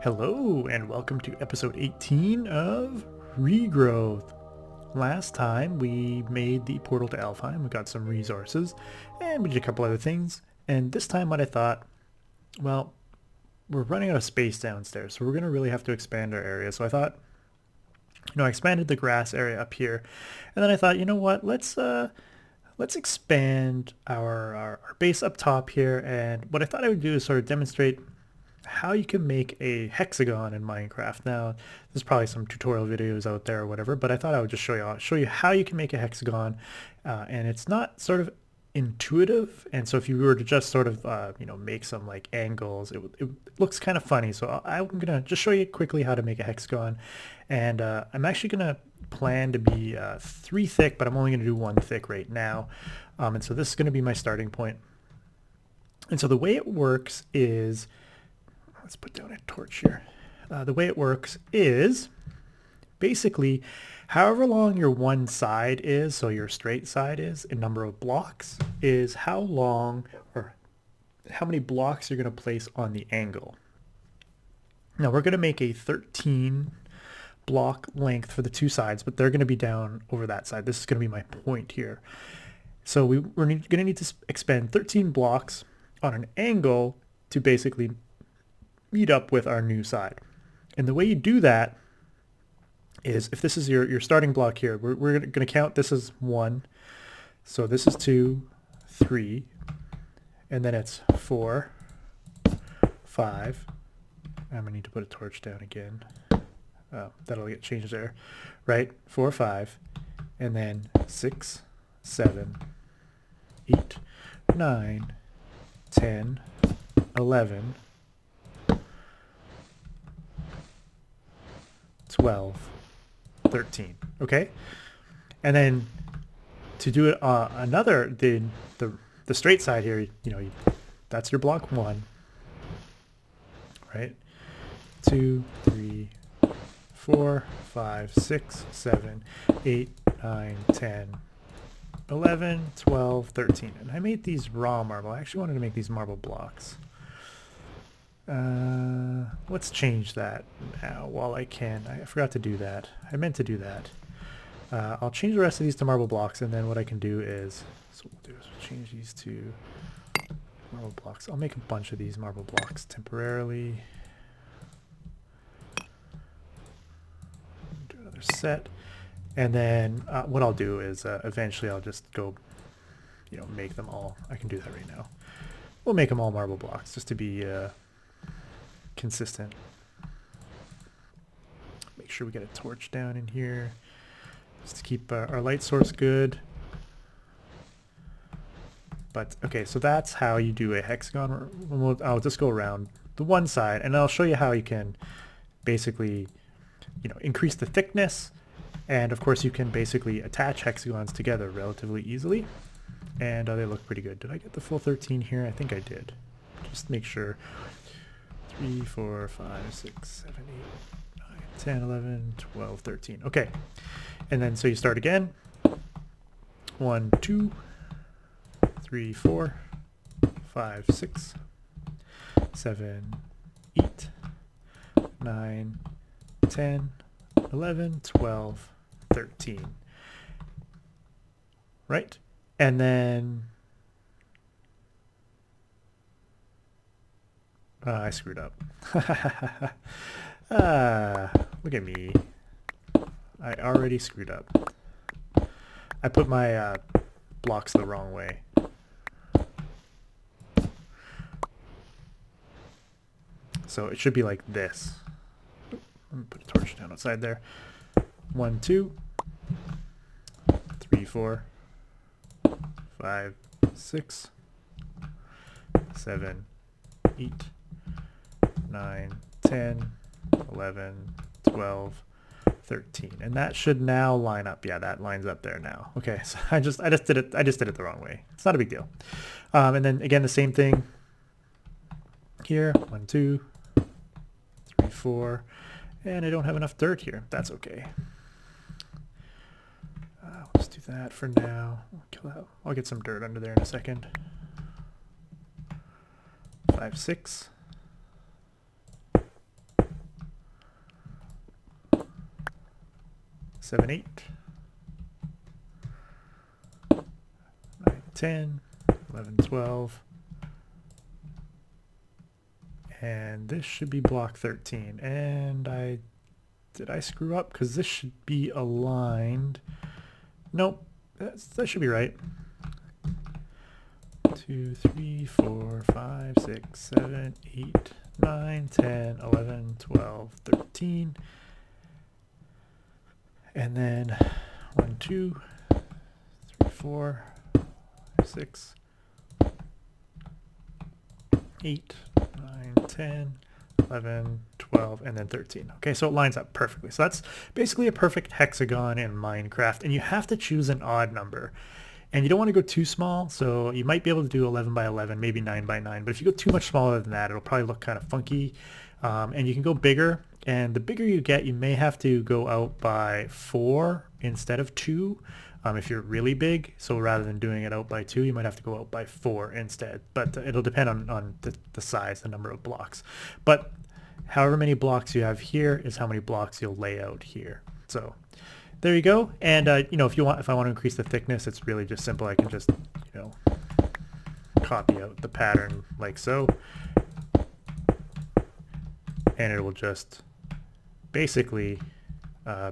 Hello and welcome to episode 18 of Regrowth. Last time we made the portal to Alfheim, we got some resources, and we did a couple other things. And this time what I thought, well, we're running out of space downstairs, so we're going to really have to expand our area. So I thought, I expanded the grass area up here, and then I thought, you know what, let's expand our base up top here. And what I thought I would do is sort of demonstrate how you can make a hexagon in Minecraft. Now, there's probably some tutorial videos out there or whatever, but I thought I would just show you how you can make a hexagon, and it's not sort of intuitive. And so if you were to just sort of make some like angles, it looks kind of funny. So I'm gonna just show you quickly how to make a hexagon, and I'm actually gonna plan to be 3 thick, but I'm only gonna do 1 thick right now, and so this is gonna be my starting point. And so the way it works is, let's put down a torch here. The way it works is basically however long your one side is, so your straight side is, in number of blocks, is how long or how many blocks you're going to place on the angle. Now we're going to make a 13 block length for the 2 sides, but they're going to be down over that side. This is going to be my point here. So we're going to need to expend 13 blocks on an angle to basically meet up with our new side. And the way you do that is, if this is your starting block here, we're going to count this as 1. So this is 2, 3, and then it's 4, 5. I'm going to need to put a torch down again. That'll get changed there. Right? 4, 5, and then 6, 7, 8, 9, 10, 11, 12, 13. Okay, and then to do it the straight side here, that's your block 1, right? 2, 3, 4, 5, 6, 7, 8, 9, 10, 11, 12, 13. And I made these raw marble. I actually wanted to make these marble blocks. Let's change that now while I can. I forgot to do that. I meant to do that. I'll change the rest of these to marble blocks, and then what I can do is, change these to marble blocks. I'll make a bunch of these marble blocks temporarily. Do another set, and then what I'll do is eventually I'll just go, make them all. I can do that right now. We'll make them all marble blocks just to be consistent. Make sure we get a torch down in here just to keep our light source good. But okay, so that's how you do a hexagon. I'll just go around the one side, and I'll show you how you can basically increase the thickness, and of course you can basically attach hexagons together relatively easily, and they look pretty good. Did I get the full 13 here? I think I did. Just make sure. 3, 4, 5, 6, 7, 8, 9, 10, 11, 12, 13. Okay. And then so you start again. 1, 2, 3, 4, 5, 6, 7, 8, 9, 10, 11, 12, 13. Right? And then I screwed up. Look at me. I already screwed up. I put my blocks the wrong way. So it should be like this. Let me put a torch down outside there. 1, 2, 3, 4, 5, 6, 7, 8, 9, 10, 11, 12, 13, and that should now line up. Yeah, that lines up there now. Okay, so I just did it the wrong way. It's not a big deal. And then again, the same thing here. 1, 2, 3, 4, and I don't have enough dirt here. That's okay. Let's do that for now. I'll get some dirt under there in a second. 5, 6. 7, 8, 9, 10, 11, 12. And this should be block 13. And did I screw up? Because this should be aligned. Nope, that should be right. 2, 3, 4, 5, 6, 7, 8, 9, 10, 11, 12, 13. And then 1, 2, 3, 4, 6, 8, 9, 10, 11, 12, and then 13. Okay, so it lines up perfectly. So that's basically a perfect hexagon in Minecraft, and you have to choose an odd number. And you don't want to go too small, so you might be able to do 11 by 11, maybe 9 by 9. But if you go too much smaller than that, it'll probably look kind of funky. And you can go bigger, and the bigger you get, you may have to go out by 4 instead of 2 if you're really big. So rather than doing it out by 2, you might have to go out by 4 instead. But it'll depend on the size, the number of blocks. But however many blocks you have here is how many blocks you'll lay out here. So there you go. And you know, if I want to increase the thickness, it's really just simple. I can just, you know, copy out the pattern like so, and it will just basically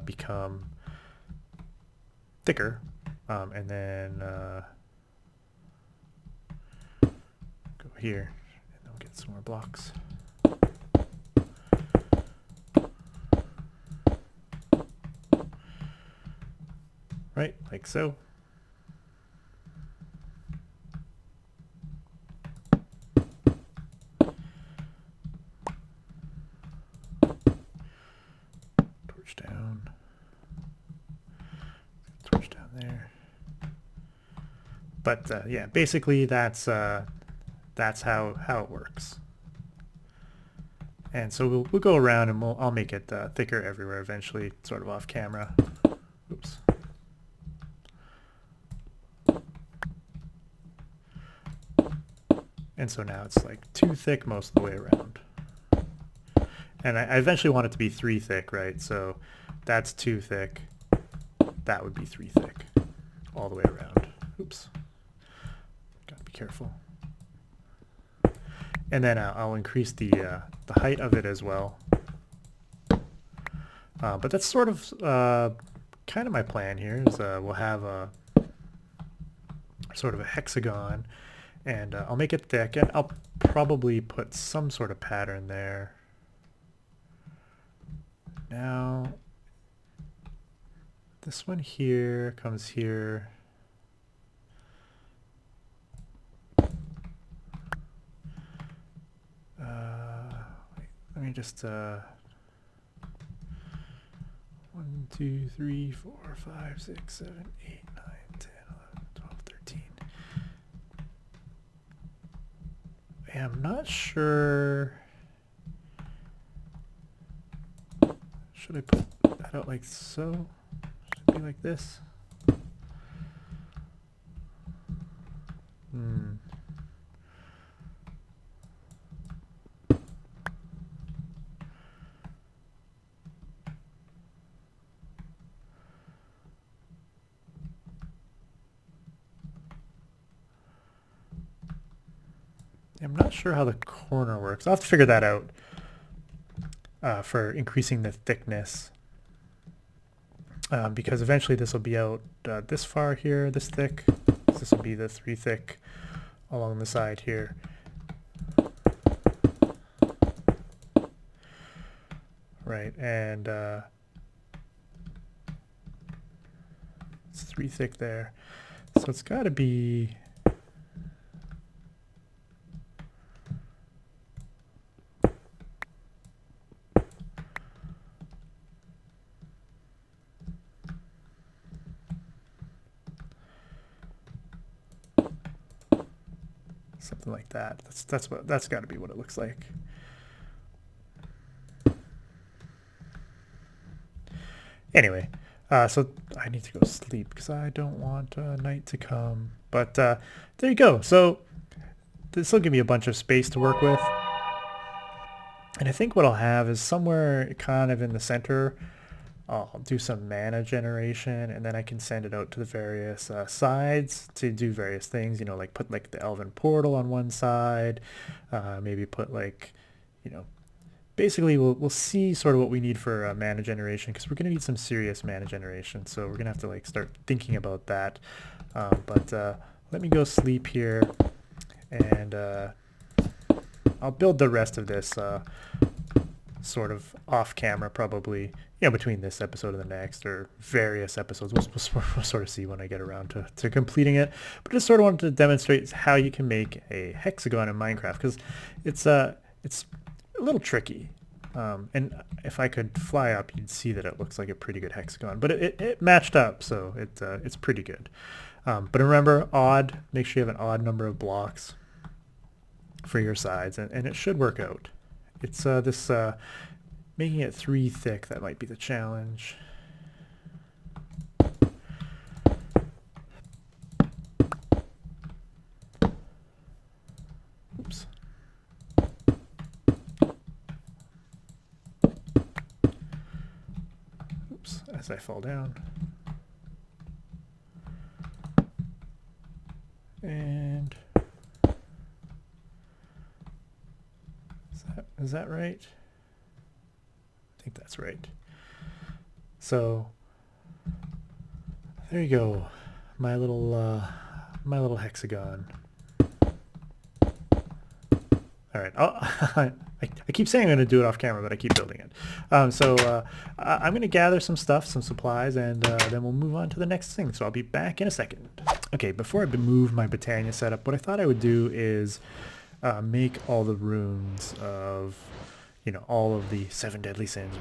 become thicker, and then go here, and then we'll get some more blocks. Right, like so. Torch down. Torch down there. But yeah, basically that's how it works. And so we'll go around and I'll make it thicker everywhere eventually, sort of off camera. Oops. And so now it's like 2 thick most of the way around. And I eventually want it to be 3 thick, right? So that's 2 thick. That would be 3 thick all the way around. Oops. Gotta be careful. And then I'll increase the height of it as well. But that's sort of kind of my plan here is we'll have a sort of a hexagon. And I'll make it thick, and I'll probably put some sort of pattern there. Now, this one here comes here. Let me just 1, 2, 3, 4, 5, 6, 7, 8, 9, 10, 11, 12, 13. And I'm not sure. Should I put that out like so? Should it be like this? I'm not sure how the corner works. I'll have to figure that out for increasing the thickness. Because eventually this will be out this far here, this thick. This will be the 3 thick along the side here. Right, and it's 3 thick there. So it's got to be... something like that. That's got to be what it looks like. Anyway, so I need to go sleep because I don't want night to come. But there you go. So this will give me a bunch of space to work with. And I think what I'll have is somewhere kind of in the center I'll do some mana generation, and then I can send it out to the various sides to do various things, you know, like put like the elven portal on one side, maybe put like, you know, basically we'll see sort of what we need for mana generation, because we're going to need some serious mana generation, so we're going to have to like start thinking about that. But let me go sleep here, and I'll build the rest of this sort of off camera, probably, you know, between this episode and the next, or various episodes. We'll sort of see when I get around to completing it. But just sort of wanted to demonstrate how you can make a hexagon in Minecraft, because it's a little tricky. And if I could fly up, you'd see that it looks like a pretty good hexagon. But it matched up, so it's pretty good. But remember, odd. Make sure you have an odd number of blocks for your sides, and it should work out. It's this making it 3 thick that might be the challenge. Oops. Oops, as I fall down. And is that right? I think that's right. So there you go, my little hexagon. All right, I keep saying I'm going to do it off camera, but I keep building it. I'm going to gather some stuff, some supplies, and then we'll move on to the next thing. So I'll be back in a second. Okay, before I move my Britannia setup, what I thought I would do is make all the runes of, you know, all of the 7 deadly sins: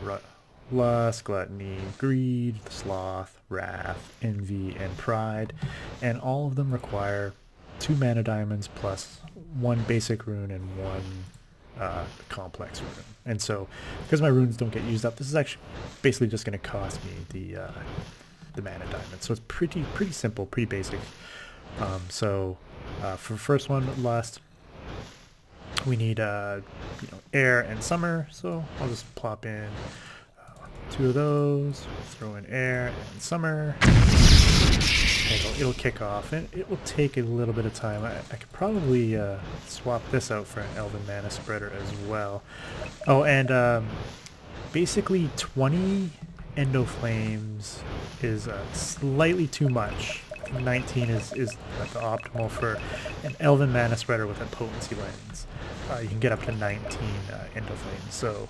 lust, gluttony, greed, sloth, wrath, envy, and pride. And all of them require 2 mana diamonds plus 1 basic rune and 1 complex rune. And so, because my runes don't get used up, this is actually basically just going to cost me the mana diamonds. So it's pretty simple, pretty basic. For the first one, lust, we need you know, air and summer. So I'll just plop in 2 of those, throw in air and summer. It'll kick off, and it will take a little bit of time. I could probably swap this out for an elven mana spreader as well. Oh, and basically 20 endo flames is slightly too much. 19 is like the optimal for an elven mana spreader with a potency lens. You can get up to 19 endo flames. So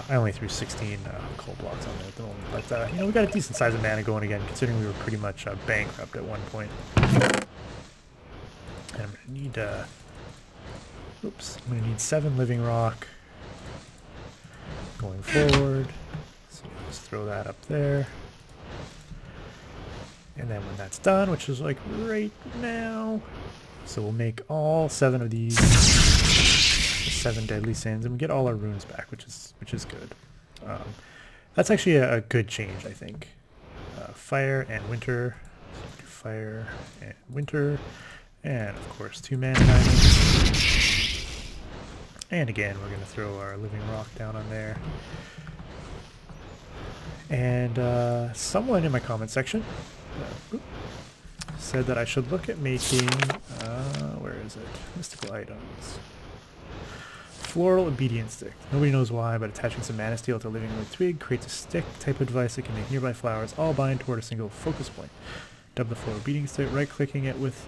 I only threw 16 coal blocks on there at the moment, but you know, we got a decent size of mana going again, considering we were pretty much bankrupt at one point. And I'm gonna need I'm gonna need 7 living rock going forward. So just throw that up there. And then when that's done, which is like right now, so we'll make all 7 of these 7 deadly sins, and we get all our runes back, which is good. That's actually a good change, I think. Fire and winter, so fire and winter, and of course 2 mana diamonds. And again, we're going to throw our living rock down on there. And someone in my comment section said that I should look at making, where is it? Mystical items. Floral obedience stick. Nobody knows why, but attaching some mana steel to a living wood twig creates a stick type of device that can make nearby flowers all bind toward a single focus point. Dub the floral obedience stick, right-clicking it with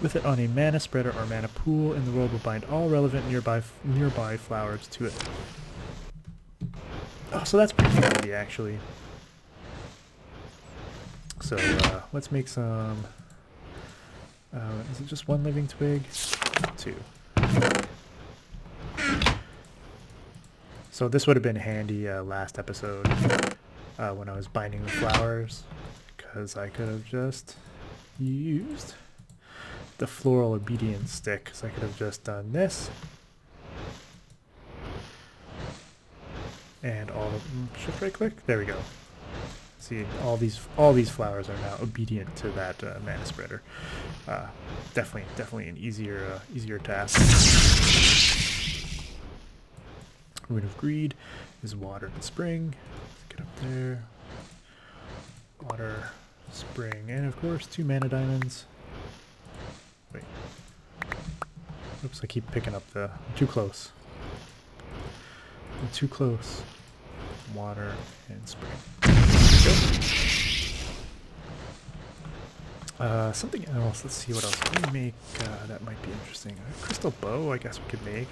it on a mana spreader or mana pool in the world will bind all relevant nearby flowers to it. Oh, so that's pretty handy, actually. So let's make some. Is it just 1 living twig? 2. So this would have been handy last episode when I was binding the flowers, because I could have just used the floral obedience stick, because I could have just done this. And all the shift right click. There we go. See, all these flowers are now obedient to that mana spreader. Definitely an easier task. Rune of Greed is water and spring. Get up there. Water, spring, and of course 2 mana diamonds. Wait. Oops, I keep picking up the... I'm too close. I'm too close. Water and spring. There we go. Something else. Let's see what else can we make that might be interesting. A crystal bow, I guess we could make.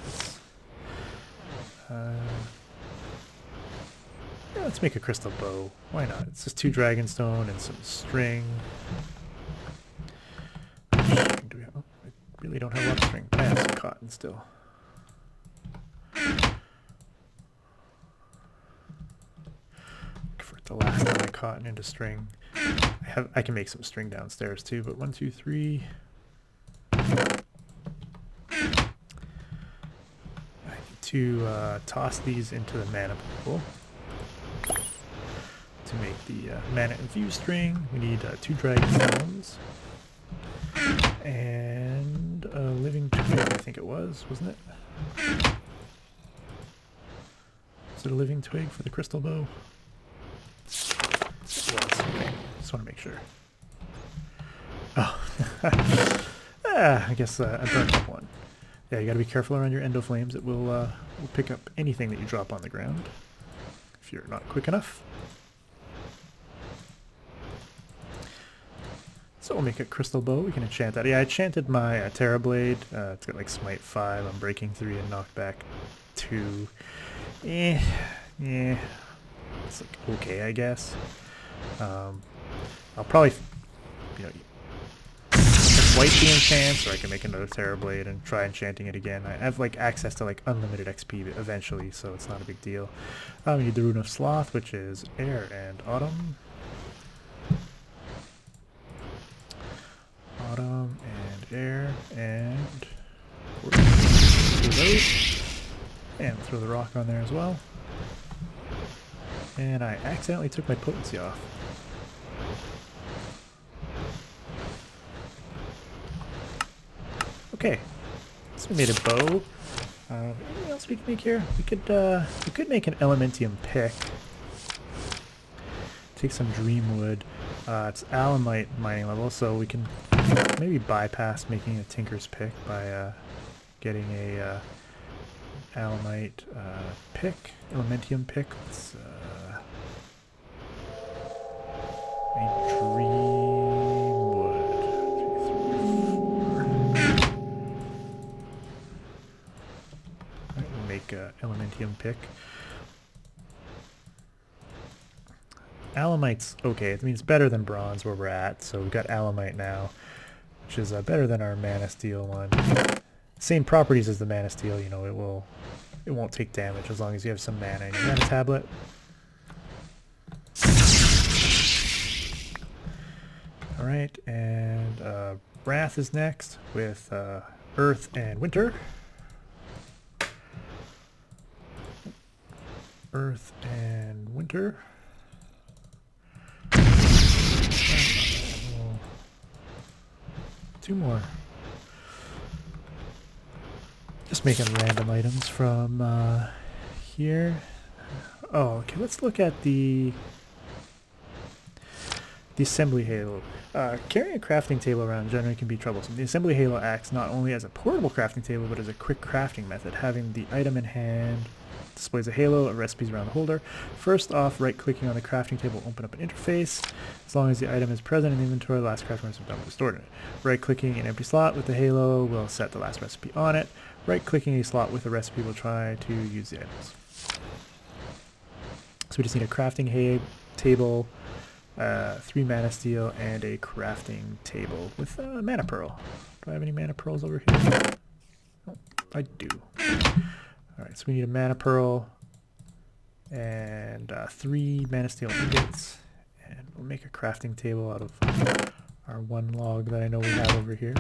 Yeah, let's make a crystal bow. Why not? It's just 2 dragonstone and some string. Do we have, oh, I really don't have a lot of string, but I have some cotton still. Convert the last of my cotton into string. I can make some string downstairs too, but 1, 2, 3. I need to toss these into the mana pool. To make the mana infused string, we need 2 dragonstones and a living twig, I think it was, wasn't it? Is it a living twig for the crystal bow? It was. Okay, just want to make sure. Oh, I guess I burned up one. Yeah, you got to be careful around your endo flames. It will pick up anything that you drop on the ground if you're not quick enough. So we'll make a crystal bow. We can enchant that. Yeah, I enchanted my Terra Blade. It's got like Smite 5. I'm breaking 3 and knockback 2. Yeah. It's like okay, I guess. I'll probably, you know, wipe the enchants, or I can make another Terra Blade and try enchanting it again. I have like access to like unlimited XP eventually, so it's not a big deal. We need the Rune of Sloth, which is air and autumn. Autumn and air, and throw those, and throw the rock on there as well. And I accidentally took my potency off. Okay, so we made a bow. Anything else we can make here? We could make an elementium pick. Take some dream wood. It's alamite mining level, so we can maybe bypass making a tinker's pick by getting a alamite pick, elementium pick. Let's a dream wood. 2, 3, 4. Alright, we'll make a elementium pick. Alamite's okay. I mean, it's better than bronze where we're at, so we've got alamite now, which is better than our mana steel one. Same properties as the mana steel, you know, it won't take damage as long as you have some mana in your mana tablet. Alright, and Wrath is next with Earth and Winter. Earth and Winter. 2 more. Just making random items from here. Oh, okay, let's look at the assembly halo. Carrying a crafting table around generally can be troublesome. The assembly halo acts not only as a portable crafting table, but as a quick crafting method. Having the item in hand displays a halo of recipes around the holder. First off, right-clicking on the crafting table will open up an interface. As long as the item is present in the inventory, the last crafting recipe will be stored in it. Right-clicking an empty slot with the halo will set the last recipe on it. Right-clicking a slot with a recipe will try to use the items. So we just need a crafting table, 3 mana steel, and a crafting table with a mana pearl. Do I have any mana pearls over here? Oh, I do. Alright, so we need a mana pearl and 3 mana steel ingots, and we'll make a crafting table out of our 1 log that I know we have over here.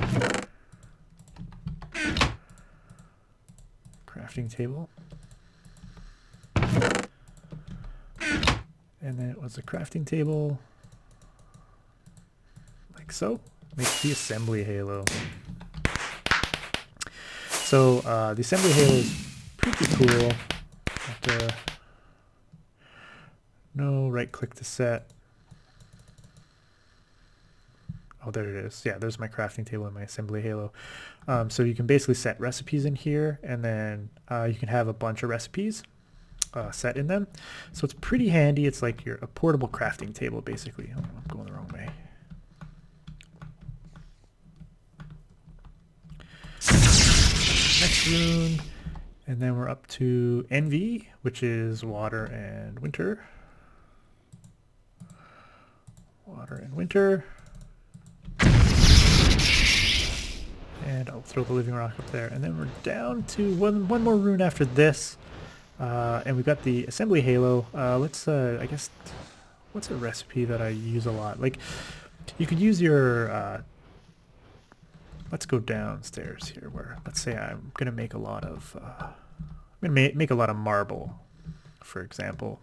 Crafting table. And then it was a crafting table, like so. Make the assembly halo. So the assembly halo is pretty cool. Have to No, right click to set. Oh, there it is. Yeah, there's my crafting table and my assembly halo. So you can basically set recipes in here, and then you can have a bunch of recipes set in them. So it's pretty handy. It's like a portable crafting table, basically. Oh, I'm going the wrong way. Next rune, and then we're up to NV, which is water and winter. Water and winter. And I'll throw the living rock up there. And then we're down to one more rune after this. And we've got the assembly halo. Let's, I guess, what's a recipe that I use a lot? Like, you could use your, let's go downstairs here where, let's say I'm going to make a lot of, I'm going to make a lot of marble, for example.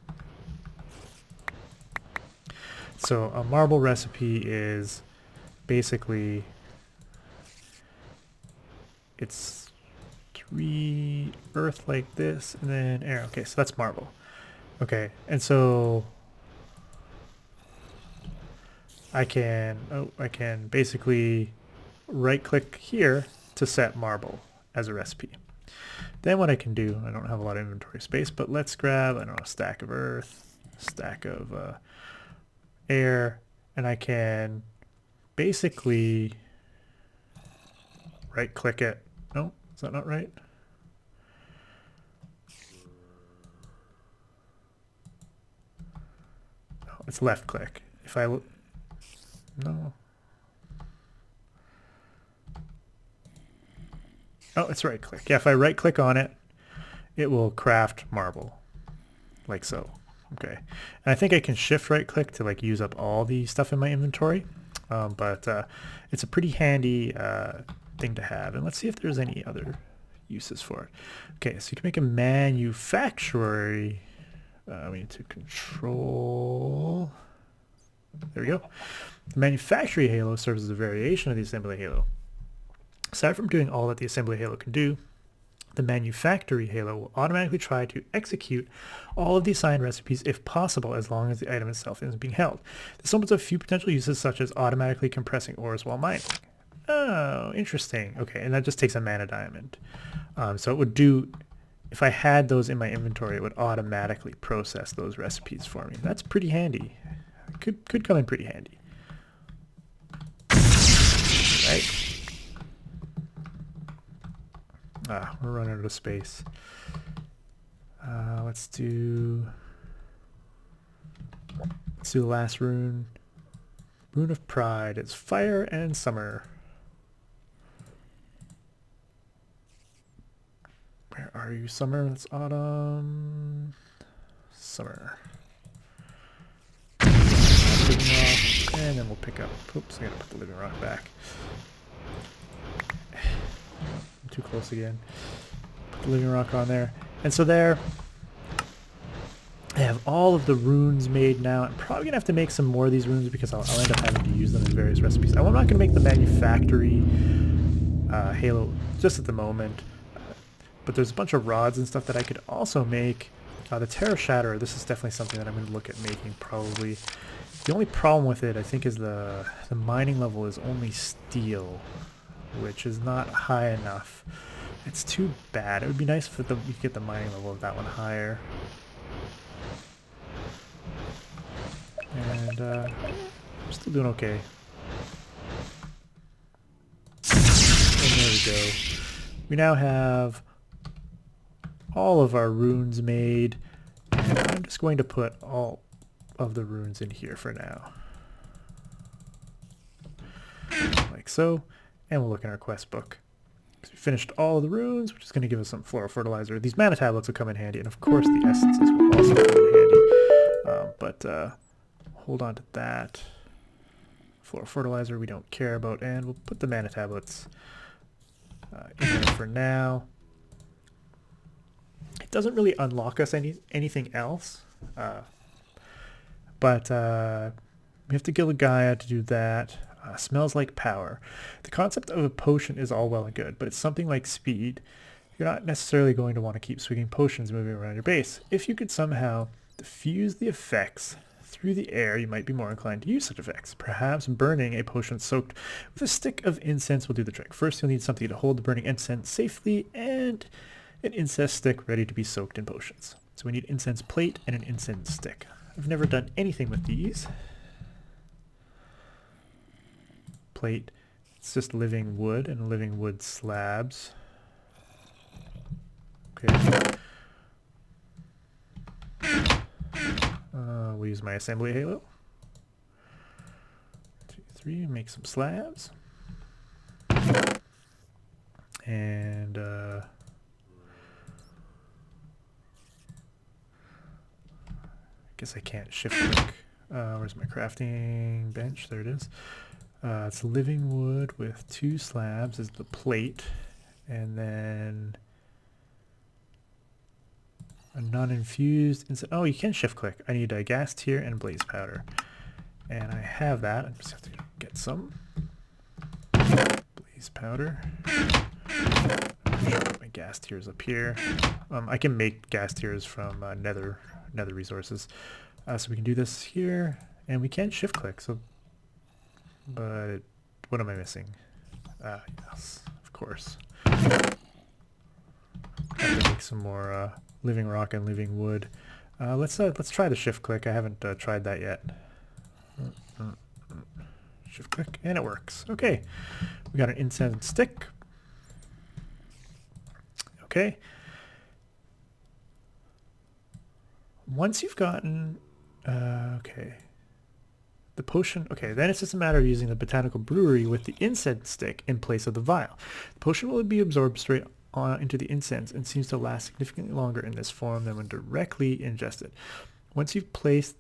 So a marble recipe is basically, it's 3 earth like this and then air. Okay, so that's marble. Okay, and so I can basically right click here to set marble as a recipe. Then what I can do, I don't have a lot of inventory space, but let's grab, I don't know, a stack of earth, a stack of air, and I can basically right click it. No, is that not right? No, it's left click. If I no. Oh, it's right click. Yeah, if I right click on it, it will craft marble, like so. Okay, and I think I can shift right click to like use up all the stuff in my inventory, but it's a pretty handy thing to have. And let's see if there's any other uses for it. Okay, so you can make a manufactory. We need to control. There we go. The manufactory halo serves as a variation of the assembly halo. Aside from doing all that the assembly halo can do, the manufactory halo will automatically try to execute all of the assigned recipes if possible, as long as the item itself isn't being held. This opens up a few potential uses, such as automatically compressing ores while mining. Oh, interesting. Okay, and that just takes a mana diamond. So it would do, if I had those in my inventory, it would automatically process those recipes for me. That's pretty handy. Could come in pretty handy. Right? We're running out of space. Let's do the last rune. Rune of Pride. It's fire and summer. Where are you, summer? That's autumn. Summer. Living rock, and then we'll pick up. Oops, I gotta put the living rock back. I'm too close again. Put the living rock on there. And so there, I have all of the runes made now. I'm probably gonna have to make some more of these runes because I'll end up having to use them in various recipes. I'm not gonna make the manufactory halo just at the moment. But there's a bunch of rods and stuff that I could also make. The Terra Shatterer, this is definitely something that I'm going to look at making probably. The only problem with it, I think, is the mining level is only steel, which is not high enough. It's too bad. It would be nice if you could get the mining level of that one higher. And I'm still doing okay. And there we go. We now have all of our runes made, and I'm just going to put all of the runes in here for now, like so. And we'll look in our quest book. We finished all of the runes, which is going to give us some floral fertilizer. These mana tablets will come in handy, and of course the essences will also come in handy. But hold on to that. Floral fertilizer we don't care about, and we'll put the mana tablets in there for now. It doesn't really unlock us anything else, but we have to kill a Gaia to do that. Smells like power. The concept of a potion is all well and good, but it's something like speed. You're not necessarily going to want to keep swinging potions moving around your base. If you could somehow diffuse the effects through the air, you might be more inclined to use such effects. Perhaps burning a potion soaked with a stick of incense will do the trick. First, you'll need something to hold the burning incense safely and an incense stick ready to be soaked in potions. So we need incense plate and an incense stick. I've never done anything with these. Plate, it's just living wood and living wood slabs. Okay. We'll use my assembly halo. 2, 3, make some slabs. And I guess I can't shift click. Where's my crafting bench? There it is. It's living wood with 2 slabs as the plate, and then a non-infused incense. Oh, you can shift click. I need a gas tier and blaze powder, and I have that. I just have to get some blaze powder. My gas tiers up here. I can make gas tiers from nether resources, so we can do this here, and we can shift click. So, but what am I missing? Yes, of course. I have to make some more living rock and living wood. Let's try the shift click. I haven't tried that yet. Shift click, and it works. Okay, we got an incense stick. Okay. Once you've gotten, okay, the potion, okay, then it's just a matter of using the botanical brewery with the incense stick in place of the vial. The potion will be absorbed straight into the incense and seems to last significantly longer in this form than when directly ingested. Once you've placed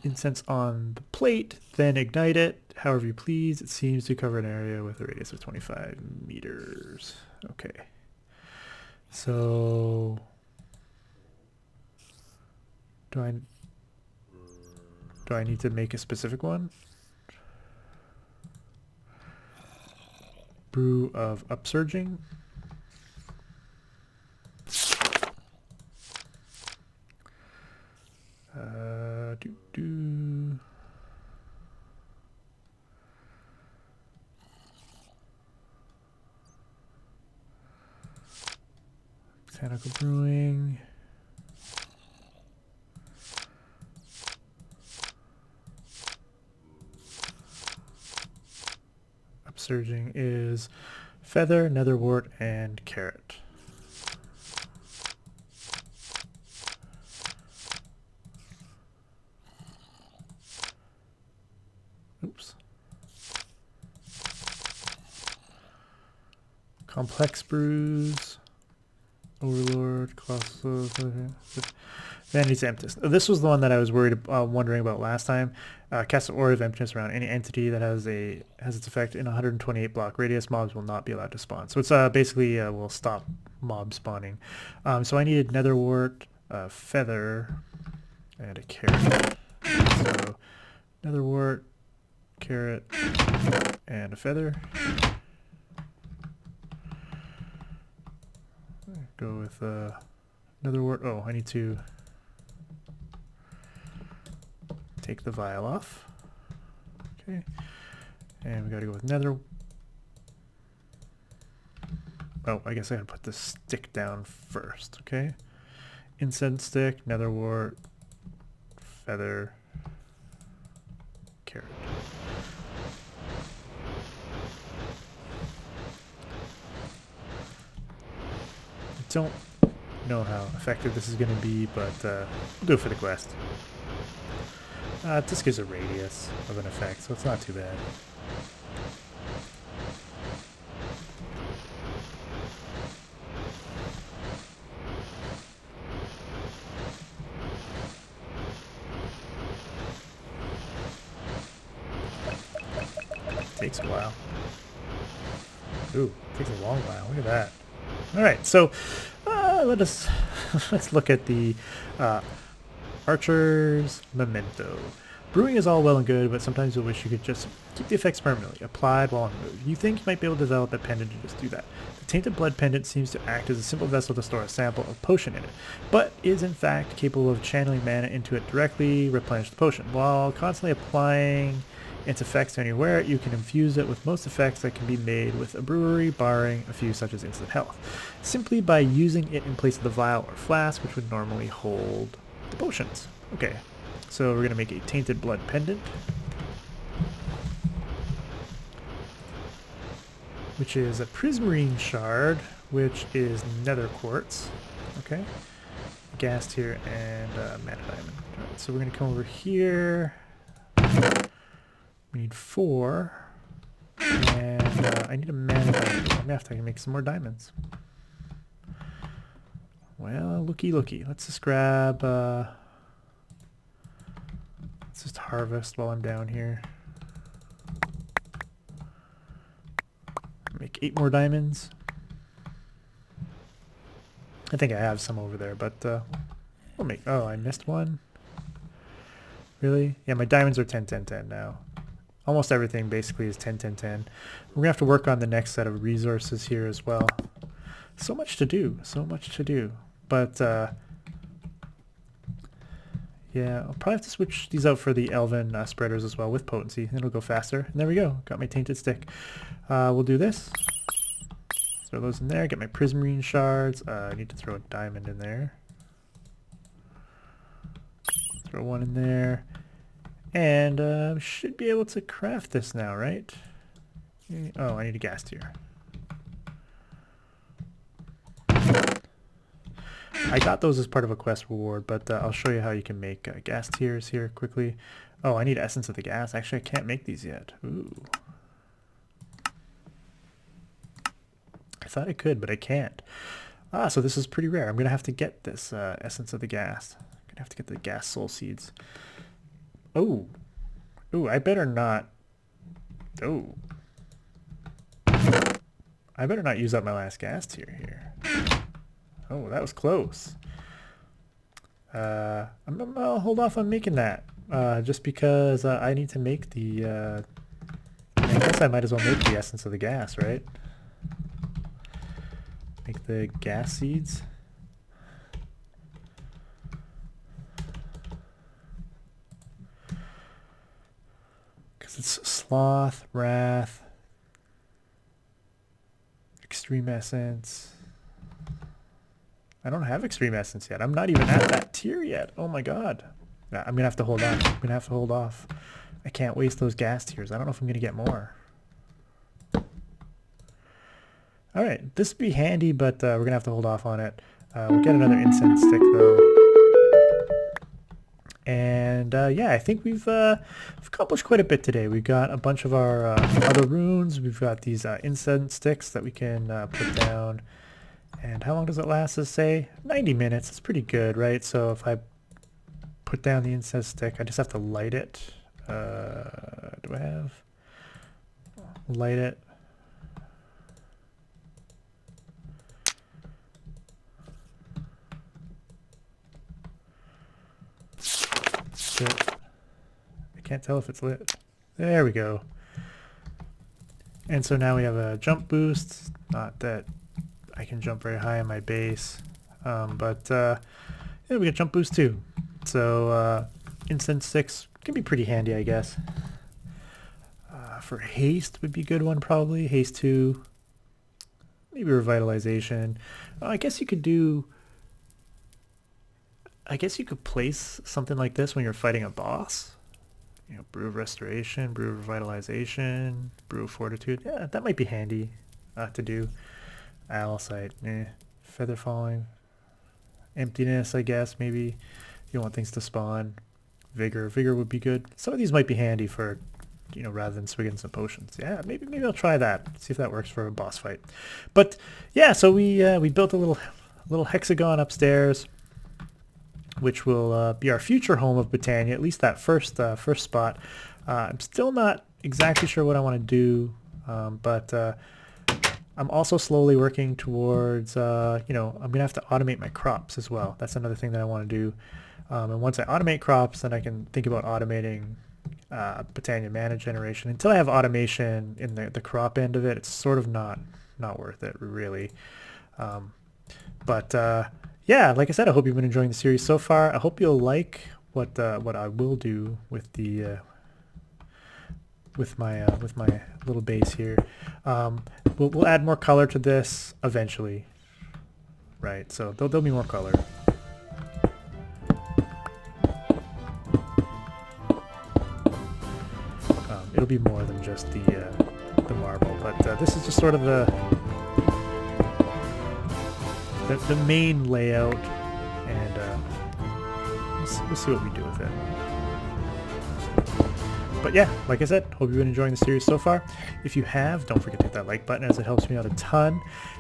incense on the plate, then ignite it however you please. It seems to cover an area with a radius of 25 meters. Okay. So do I need to make a specific one? Brew of upsurging. Botanical brewing. Upsurging is feather, netherwort, and carrot. Oops. Complex brews. Overlord, Colossal, Vanity's Emptiness. This was the one that I was wondering about last time. Cast an Aura of Emptiness around any entity that has its effect in a 128 block radius. Mobs will not be allowed to spawn. So it's basically will stop mob spawning. So I needed netherwort, feather, and a carrot. So netherwort, carrot, and a feather. Go with netherwort. Oh, I need to take the vial off. Okay, and we got to go with nether. Oh, I guess I gotta put the stick down first. Okay, incense stick, netherwort, feather, carrot. Don't know how effective this is going to be, but we'll do it for the quest. It just gives a radius of an effect, so it's not too bad. Takes a while. Ooh, takes a long while. Look at that. All right, so let's look at the Archer's Memento. Brewing is all well and good, but sometimes you'll wish you could just keep the effects permanently applied while on the move. You think you might be able to develop a pendant to just do that. The Tainted Blood Pendant seems to act as a simple vessel to store a sample of potion in it, but is in fact capable of channeling mana into it directly, replenish the potion. While constantly applying its effects anywhere, you can infuse it with most effects that can be made with a brewery, barring a few such as instant health, simply by using it in place of the vial or flask which would normally hold the potions. Okay. So we're going to make a Tainted Blood Pendant, which is a Prismarine Shard, which is Nether Quartz. Okay. Gas Tier and Mana Diamond. Alright, so we're going to come over here. We need 4. And I need a Mana Diamond. I'm going to have to make some more diamonds. Well, looky. Let's just grab... let's just harvest while I'm down here. Make 8 more diamonds. I think I have some over there, but we'll make... Oh, I missed one. Really? Yeah, my diamonds are 10, 10, 10 now. Almost everything basically is 10, 10, 10. We're going to have to work on the next set of resources here as well. So much to do. But... yeah, I'll probably have to switch these out for the Elven spreaders as well with potency. It'll go faster. And there we go. Got my Tainted Stick. We'll do this. Throw those in there. Get my Prismarine Shards. I need to throw a diamond in there. Throw one in there. And should be able to craft this now, right? Oh, I need a gas tier. I got those as part of a quest reward, but I'll show you how you can make gas tiers here quickly. Oh, I need essence of the gas. Actually, I can't make these yet. Ooh. I thought I could, but I can't. Ah, so this is pretty rare. I'm going to have to get this essence of the gas. I'm going to have to get the gas soul seeds. Oh. Ooh, I better not... Oh. I better not use up my last gas tier here. Oh, that was close. I'll hold off on making that, just because I need to make the... I guess I might as well make the essence of the gas, right? Make the gas seeds. Because it's Sloth, Wrath, Extreme Essence... I don't have Extreme Essence yet. I'm not even at that tier yet. Oh my god. Nah, I'm going to have to hold on. I'm going to have to hold off. I can't waste those gas tiers. I don't know if I'm going to get more. Alright, this would be handy, but we're going to have to hold off on it. We'll get another incense stick though. And yeah, I think we've accomplished quite a bit today. We've got a bunch of our other runes. We've got these incense sticks that we can put down. And how long does it last, let's say? 90 minutes. It's pretty good, right? So if I put down the incense stick, I just have to light it. Do I have? Light it. Lit. I can't tell if it's lit. There we go. And so now we have a jump boost. Not that I can jump very high on my base, but yeah, we got jump boost too. So incense sticks can be pretty handy, I guess. For haste would be a good one probably. Haste 2, maybe revitalization. I guess you could do. I guess you could place something like this when you're fighting a boss. You know, brew of restoration, brew of revitalization, brew of fortitude. Yeah, that might be handy to do. Alcite, feather falling, emptiness, I guess, maybe. You want things to spawn. Vigor would be good. Some of these might be handy for, you know, rather than swigging some potions. Yeah, maybe I'll try that. See if that works for a boss fight. But yeah, so we built a little hexagon upstairs, which will be our future home of Britannia. At least that first spot. I'm still not exactly sure what I want to do, but I'm also slowly working towards, you know, I'm going to have to automate my crops as well. That's another thing that I want to do. And once I automate crops, then I can think about automating Botania mana generation. Until I have automation in the crop end of it, it's sort of not worth it, really. Yeah, like I said, I hope you've been enjoying the series so far. I hope you'll like what I will do with the with my little base here. We'll add more color to this eventually, right? So there'll be more color. It'll be more than just the marble, but this is just sort of the main layout, and we'll see what we do with it. But yeah, like I said, hope you've been enjoying the series so far. If you have, don't forget to hit that like button, as it helps me out a ton.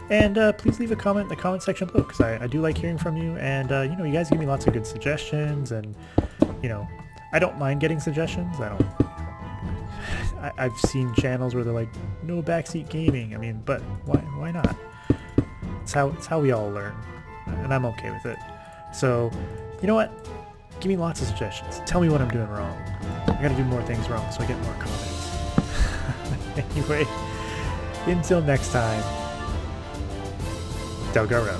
And please leave a comment in the comment section below, because I do like hearing from you. And you know, you guys give me lots of good suggestions, and you know, I don't mind getting suggestions. I've seen channels where they're like, no backseat gaming. I mean, but why not? It's how we all learn, and I'm okay with it. So, you know what? Give me lots of suggestions. Tell me what I'm doing wrong. I gotta do more things wrong so I get more comments. Anyway, until next time, Delgaro.